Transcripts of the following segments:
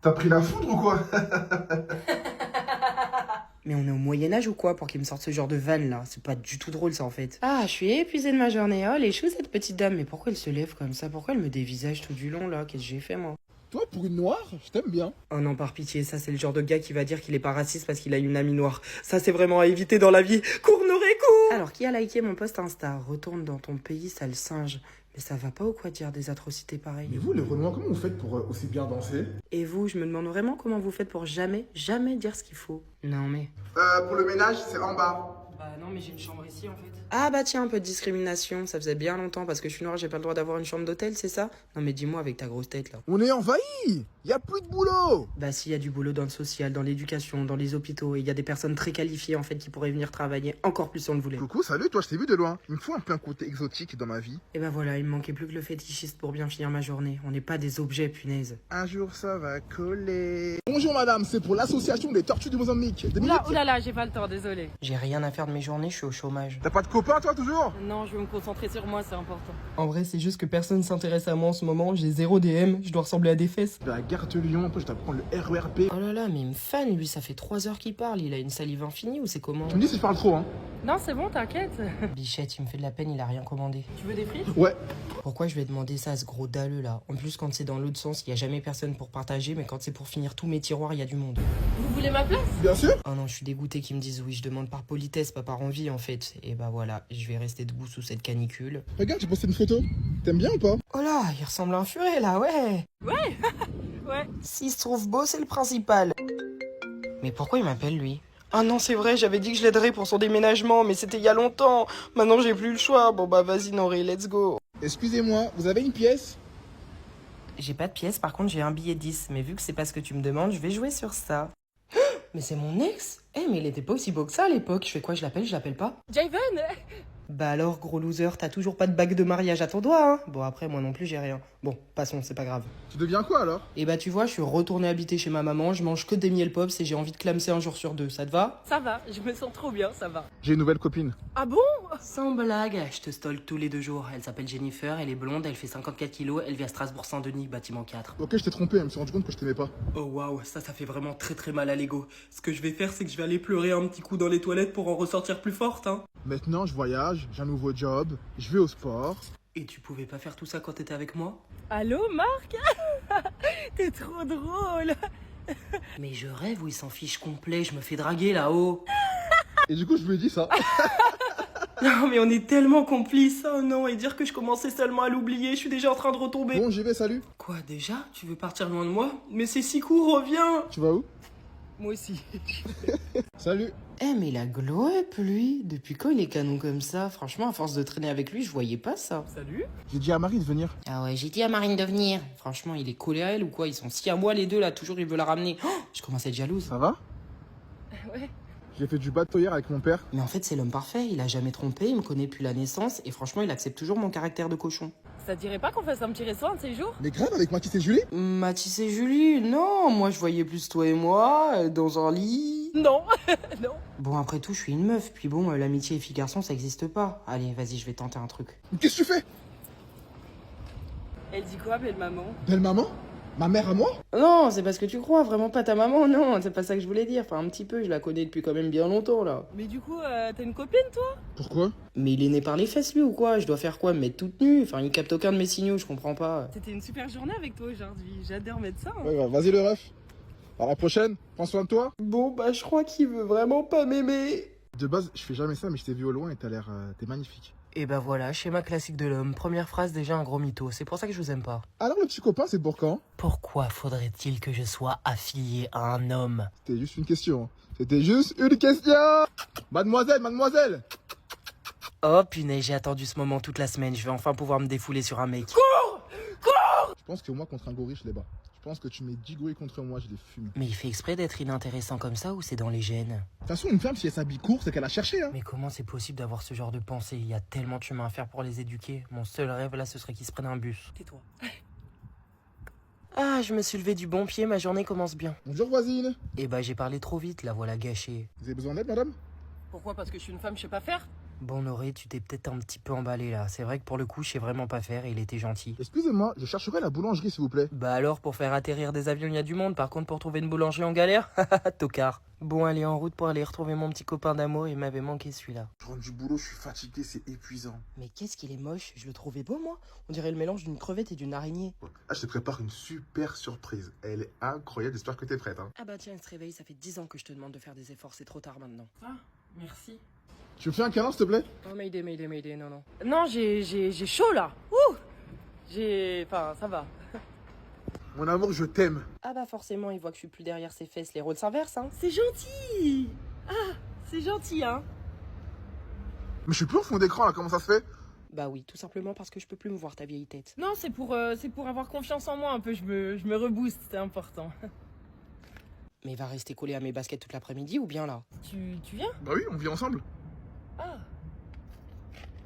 T'as pris la foudre ou quoi? Mais on est au Moyen-Âge ou quoi pour qu'il me sorte ce genre de vanne là? C'est pas du tout drôle ça en fait. Ah, je suis épuisée de ma journée. Oh, les choux cette petite dame. Mais pourquoi elle se lève comme ça? Pourquoi elle me dévisage tout du long là? Qu'est-ce que j'ai fait moi? Toi, pour une noire, je t'aime bien. Oh non, par pitié, ça c'est le genre de gars qui va dire qu'il est pas raciste parce qu'il a une amie noire. Ça c'est vraiment à éviter dans la vie. Cours, Noré, cours! Alors, qui a liké mon post Insta? Retourne dans ton pays, sale singe. Mais ça va pas ou quoi dire des atrocités pareilles? Mais vous, les Renois, comment vous faites pour aussi bien danser? Et vous, je me demande vraiment comment vous faites pour jamais, jamais dire ce qu'il faut. Non mais... Pour le ménage, c'est en bas. Bah non mais j'ai une chambre ici en fait. Ah bah tiens, un peu de discrimination, ça faisait bien longtemps parce que je suis noire, j'ai pas le droit d'avoir une chambre d'hôtel, c'est ça? Non mais dis-moi avec ta grosse tête là. On est envahi. Y a plus de boulot. Bah s'il y a du boulot dans le social, dans l'éducation, dans les hôpitaux, et il y a des personnes très qualifiées en fait qui pourraient venir travailler encore plus si on le voulait. Coucou, salut, toi, je t'ai vu de loin. Il me faut un peu un côté exotique dans ma vie. Et bah voilà, il me manquait plus que le fétichiste pour bien finir ma journée. On n'est pas des objets, punaise. Un jour, ça va coller. Bonjour, madame, c'est pour l'association des tortues du Mozambique. Oulala, j'ai pas le temps, désolé. J'ai rien à faire de mes journées, je suis au chômage. T'as pas de copain, toi, toujours? Non, je veux me concentrer sur moi, c'est important. En vrai, c'est juste que personne s'intéresse à moi en ce moment, j'ai 0 DM, je dois ressembler à des fesses. Je vais à la gare de Lyon, après, je dois prendre le RERB. Oh là là, mais il me fan, lui, ça fait 3 heures qu'il parle, il a une salive infinie ou c'est comment? Tu me dis si je parle trop, hein? Non, c'est bon, t'inquiète. Bichette, il me fait de la peine, il a rien commandé. Tu veux des frites? Ouais. Pourquoi je vais demander ça à ce gros dalleux là? En plus, quand c'est dans l'autre sens, il y a jamais personne pour partager, mais quand c'est pour finir tous mes tiroirs, il y a du monde. Vous voulez ma place? Bien sûr. Oh non, je suis dégoûté qu'ils me disent oui, je demande par politesse, pas par envie en fait. Et bah voilà, je vais rester debout sous cette canicule. Regarde, j'ai posté une photo. T'aimes bien ou pas? Oh là, il ressemble à un furet là, ouais! Ouais. S'il se trouve beau, c'est le principal. Mais pourquoi il m'appelle lui? Ah non, c'est vrai, j'avais dit que je l'aiderais pour son déménagement, mais c'était il y a longtemps. Maintenant, j'ai plus le choix. Bon bah vas-y, Noré, let's go. Excusez-moi, vous avez une pièce? J'ai pas de pièce, par contre j'ai un billet 10, mais vu que c'est pas ce que tu me demandes, je vais jouer sur ça. Mais c'est mon ex? Eh, mais il était pas aussi beau que ça à l'époque. Je fais quoi, je l'appelle pas? Javen. Bah alors, gros loser, t'as toujours pas de bague de mariage à ton doigt, hein? Bon, après, moi non plus, j'ai rien. Bon, passons, c'est pas grave. Tu deviens quoi alors? Et bah, tu vois, je suis retourné habiter chez ma maman, je mange que des miel pops et j'ai envie de clamser un jour sur deux, ça te va? Ça va, je me sens trop bien, ça va. J'ai une nouvelle copine. Ah bon? Sans blague, je te stalk tous les 2 jours. Elle s'appelle Jennifer, elle est blonde, elle fait 54 kilos, elle vit à Strasbourg-Saint-Denis, bâtiment 4. Ok, je t'ai trompé, je me suis rendu compte que je t'aimais pas. Oh waouh, ça fait vraiment très très mal à l'ego. Ce que je vais faire, c'est que je vais aller pleurer un petit coup dans les toilettes pour en ressortir plus forte, hein. Maintenant, je voyage, j'ai un nouveau job, je vais au sport. Et tu pouvais pas faire tout ça quand t'étais avec moi? Allô, Marc? T'es trop drôle. Mais je rêve ou il s'en fiche complet, je me fais draguer là-haut. Et du coup, je lui ai dit ça. Non mais on est tellement complices, oh non, et dire que je commençais seulement à l'oublier, je suis déjà en train de retomber. Bon, j'y vais, salut. Quoi déjà? Tu veux partir loin de moi? Mais c'est si court, reviens! Tu vas où? Moi aussi. Salut. Eh mais il a glow up lui, depuis quand il est canon comme ça? Franchement, à force de traîner avec lui, je voyais pas ça. Salut. J'ai dit à Marie de venir. Ah ouais, j'ai dit à Marine de venir. Franchement, il est collé à elle ou quoi? Ils sont si à moi les deux là, toujours il veut la ramener. Oh, je commence à être jalouse. Ça va? Ouais. J'ai fait du bateau hier avec mon père. Mais en fait, c'est l'homme parfait, il a jamais trompé, il me connaît depuis la naissance et franchement, il accepte toujours mon caractère de cochon. Ça te dirait pas qu'on fasse un petit resto un de ces jours? Mais grave, avec Mathis et Julie? Mathis et Julie, non, moi je voyais plus toi et moi, dans un lit. Non. Non. Bon, après tout, je suis une meuf, puis bon, l'amitié et fille-garçon, ça existe pas. Allez, vas-y, je vais tenter un truc. Mais qu'est-ce que tu fais? Elle dit quoi, belle maman? Belle maman? Ma mère à moi? Non, c'est pas ce que tu crois, vraiment pas ta maman, non, c'est pas ça que je voulais dire. Enfin, un petit peu, je la connais depuis quand même bien longtemps, là. Mais du coup, t'as une copine, toi? Pourquoi? Mais il est né par les fesses, lui, ou quoi? Je dois faire quoi? Me mettre toute nue? Enfin, il capte aucun de mes signaux, je comprends pas. C'était une super journée avec toi aujourd'hui. J'adore mettre ça. Hein. Ouais, bah, vas-y le ref. À la prochaine, prends soin de toi. Bon, bah, je crois qu'il veut vraiment pas m'aimer. De base, je fais jamais ça, mais je t'ai vu au loin et t'as l'air... t'es magnifique. Et bah voilà, schéma classique de l'homme. Première phrase, déjà un gros mytho. C'est pour ça que je vous aime pas. Alors le petit copain, c'est pour quand? Pourquoi faudrait-il que je sois affilié à un homme? C'était juste une question. Hein. C'était juste une question. Mademoiselle, mademoiselle. Oh punaise, j'ai attendu ce moment toute la semaine. Je vais enfin pouvoir me défouler sur un mec. Je pense que moi, contre un gorille, je les bats. Je pense que tu mets 10 gorilles contre moi, je les fume. Mais il fait exprès d'être inintéressant comme ça ou c'est dans les gènes? De toute façon, une femme, si elle s'habille court, c'est qu'elle a cherché. Hein. Mais comment c'est possible d'avoir ce genre de pensée? Il y a tellement de chemin à faire pour les éduquer. Mon seul rêve là, ce serait qu'ils se prennent un bus. Tais-toi. Ah, je me suis levé du bon pied, ma journée commence bien. Bonjour voisine. Eh bah j'ai parlé trop vite, la voilà gâchée. Vous avez besoin d'aide, madame? Pourquoi? Parce que je suis une femme, je sais pas faire? Bon, Noré, tu t'es peut-être un petit peu emballé là. C'est vrai que pour le coup, je sais vraiment pas faire et il était gentil. Excusez-moi, je chercherai la boulangerie s'il vous plaît. Bah alors, pour faire atterrir des avions, il y a du monde. Par contre, pour trouver une boulangerie en galère, tocard. Bon, allez, en route pour aller retrouver mon petit copain d'amour. Il m'avait manqué celui-là. Je rentre du boulot, je suis fatigué, c'est épuisant. Mais qu'est-ce qu'il est moche. Je le trouvais beau, moi. On dirait le mélange d'une crevette et d'une araignée. Ah, je te prépare une super surprise. Elle est incroyable, j'espère que t'es prête. Hein. Ah bah tiens, il se réveille. Ça fait 10 ans que je te demande de faire des efforts. C'est trop tard maintenant. Ah, merci. Tu me fais un câlin s'il te plaît? Oh, Mayday, non. Non, j'ai chaud là. Ouh. Enfin, ça va. Mon amour, je t'aime. Ah bah forcément, il voit que je suis plus derrière ses fesses. Les rôles s'inversent, hein. C'est gentil. Ah, c'est gentil, hein. Mais je suis plus au fond d'écran là, comment ça se fait? Bah oui, tout simplement parce que je peux plus me voir ta vieille tête. Non, c'est pour avoir confiance en moi un peu. Je me rebooste, c'est important. Mais il va rester collé à mes baskets toute l'après-midi ou bien là? Tu viens? Bah oui, on vit ensemble. Ah.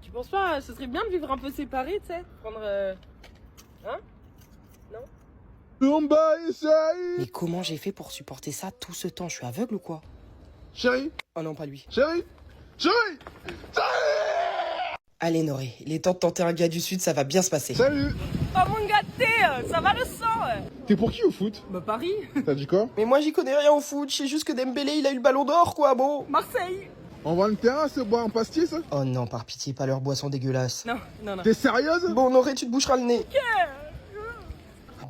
Tu penses pas, ce serait bien de vivre un peu séparés, tu sais? Prendre. Hein? Mais comment j'ai fait pour supporter ça tout ce temps? Je suis aveugle ou quoi? Chérie, Oh non, pas lui. chérie, chérie. Allez Noré, il est temps de tenter un gars du sud, ça va bien se passer. Salut. Oh mon gâté, ça va le sang? T'es pour qui au foot? Bah Paris. T'as dit quoi? Mais moi j'y connais rien au foot, je sais juste que Dembélé il a eu le ballon d'or quoi, bon. Marseille. On va le terrain, se boire un pastis? Oh non, par pitié, pas leur boisson dégueulasse. Non. T'es sérieuse? Bon Noré, tu te boucheras le nez.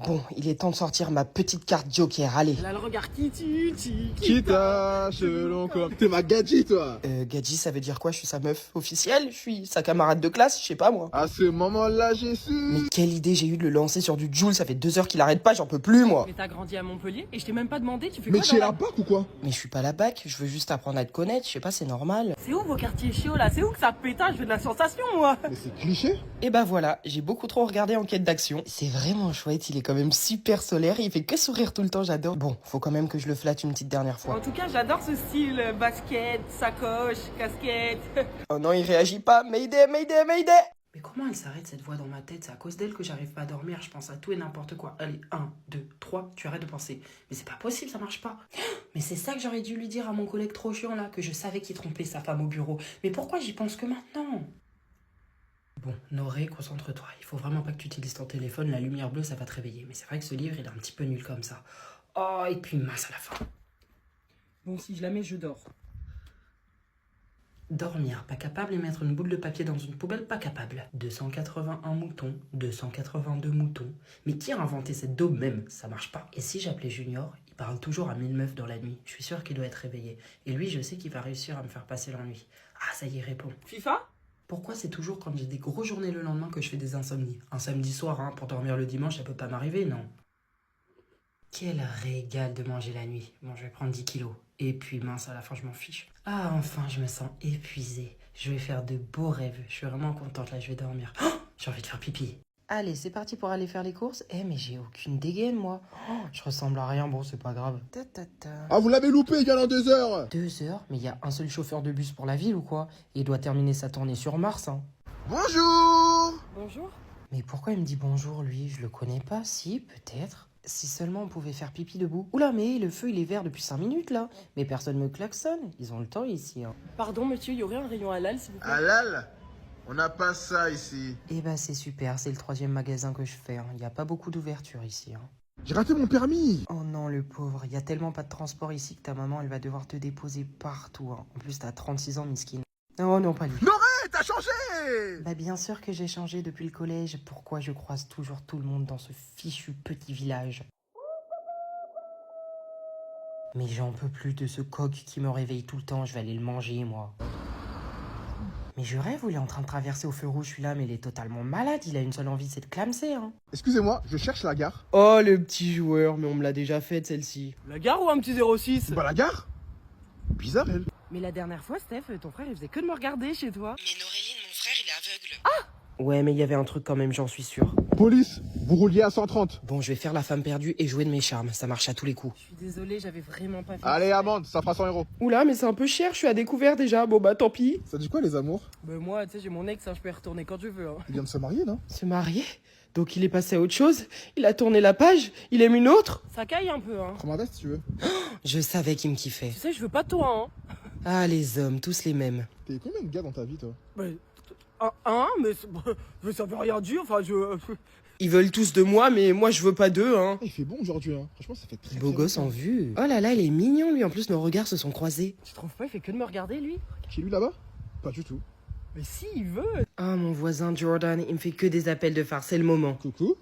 Bon, il est temps de sortir ma petite carte joker, allez. Là, le regard qui tue, Qui t'a selon comme. T'es ma gadji toi. Gadji, ça veut dire quoi? Je suis sa meuf officielle? Je suis sa camarade de classe? Je sais pas moi. À ce moment-là, j'ai su. Mais quelle idée j'ai eu de le lancer sur du Joule, ça fait 2 heures qu'il arrête pas, j'en peux plus moi. Mais t'as grandi à Montpellier et je t'ai même pas demandé, tu fais Mais quoi tu es dans la bac ou quoi? Mais je suis pas la bac, je veux juste apprendre à te connaître, je sais pas, c'est normal. C'est où vos quartiers chiots là? C'est où que ça pétage? Je veux de la sensation moi. Mais c'est cliché. Et bah voilà, j'ai beaucoup trop regardé Enquête d'action. C'est vraiment chouette, il est quand même super solaire, il fait que sourire tout le temps, j'adore. Bon, faut quand même que je le flatte une petite dernière En fois. tout cas, j'adore ce style basket, sacoche, casquette. Oh non, il réagit pas, Mayday. Mais comment elle s'arrête cette voix dans ma tête? C'est à cause d'elle que j'arrive pas à dormir, je pense à tout et n'importe quoi. Allez, 1, 2, 3, tu arrêtes de penser. Mais c'est pas possible, ça marche pas. Mais c'est ça que j'aurais dû lui dire à mon collègue trop chiant là, que je savais qu'il trompait sa femme au bureau. Mais pourquoi j'y pense que maintenant? Bon, Noré, concentre-toi. Il faut vraiment pas que tu utilises ton téléphone, la lumière bleue ça va te réveiller. Mais c'est vrai que ce livre il est un petit peu nul comme ça. Oh, et puis mince à la fin. Bon, si je la mets, je dors. Dormir, pas capable, et mettre une boule de papier dans une poubelle, pas capable. 281 moutons, 282 moutons. Mais qui a inventé cette daube même? Ça marche pas. Et si j'appelais Junior, il parle toujours à 1000 meufs dans la nuit. Je suis sûr qu'il doit être réveillé. Et lui, je sais qu'il va réussir à me faire passer l'ennui. Ah, ça y est, répond. FIFA? Pourquoi c'est toujours quand j'ai des grosses journées le lendemain que je fais des insomnies? Un samedi soir, hein, pour dormir le dimanche, ça peut pas m'arriver, non? Quel régal de manger la nuit. Bon, je vais prendre 10 kilos. Et puis mince, à la fin, je m'en fiche. Ah, enfin, je me sens épuisée. Je vais faire de beaux rêves. Je suis vraiment contente, là, je vais dormir. Oh, j'ai envie de faire pipi. Allez, c'est parti pour aller faire les courses. Mais j'ai aucune dégaine, moi. Oh, je ressemble à rien, bon, c'est pas grave. Ah, vous l'avez loupé, il vient dans 2 heures. 2 heures? Mais il y a un seul chauffeur de bus pour la ville ou quoi? Et il doit terminer sa tournée sur Mars, hein. Bonjour. Bonjour. Mais pourquoi il me dit bonjour, lui? Je le connais pas, si, peut-être. Si seulement on pouvait faire pipi debout. Oula, mais le feu, il est vert depuis 5 minutes, là. Mais personne me klaxonne. Ils ont le temps, ici, hein. Pardon, monsieur, il y aurait un rayon halal, s'il vous plaît? Halal? On n'a pas ça ici. Eh ben, c'est super. C'est le 3e magasin que je fais, hein. Il n'y a pas beaucoup d'ouverture ici, hein. J'ai raté mon permis. Oh non, le pauvre. Il y a tellement pas de transport ici que ta maman, elle va devoir te déposer partout, hein. En plus, t'as 36 ans, miskine. Oh non, pas lui. Noré, t'as changé. Bah bien sûr que j'ai changé depuis le collège. Pourquoi je croise toujours tout le monde dans ce fichu petit village? Mais j'en peux plus de ce coq qui me réveille tout le temps. Je vais aller le manger, moi. Mais je rêve où il est en train de traverser au feu rouge, celui-là, mais il est totalement malade. Il a une seule envie, c'est de clamser, hein. Excusez-moi, je cherche la gare. Oh, le petit joueur, mais on me l'a déjà faite, celle-ci. La gare ou un petit 06? Bah la gare. Bizarre elle. Mais la dernière fois, Steph, ton frère, il faisait que de me regarder chez toi. Mais Noréline, mon frère, il est aveugle. Ouais, mais il y avait un truc quand même, j'en suis sûr. Police, vous rouliez à 130. Bon, je vais faire la femme perdue et jouer de mes charmes. Ça marche à tous les coups. Je suis désolée, j'avais vraiment pas fait. Allez, amende, ça fera 100 euros. Oula, mais c'est un peu cher, je suis à découvert déjà. Bon, bah tant pis. Ça dit quoi les amours? Bah moi, tu sais, j'ai mon ex, hein, je peux y retourner quand je veux. Hein. Il vient de se marier, non? Se marier? Donc il est passé à autre chose? Il a tourné la page? Il aime une autre? Ça caille un peu, hein. Prends ma veste si tu veux. Je savais qu'il me kiffait. Tu sais, je veux pas de toi, hein. Ah, les hommes, tous les mêmes. T'as eu combien de gars dans ta vie, toi? Mais ça veut rien dire, enfin Ils veulent tous de moi, mais moi je veux pas d'eux, hein. Ah, il fait bon aujourd'hui, hein. Franchement, ça fait très Beau très gosse en longtemps. vue. Oh là là, il est mignon, lui. En plus, nos regards se sont croisés. Tu trouves pas, il fait que de me regarder lui? Qui est lui là-bas? Pas du tout. Mais si, il veut. Ah, mon voisin Jordan, il me fait que des appels de phare, c'est le moment. Coucou.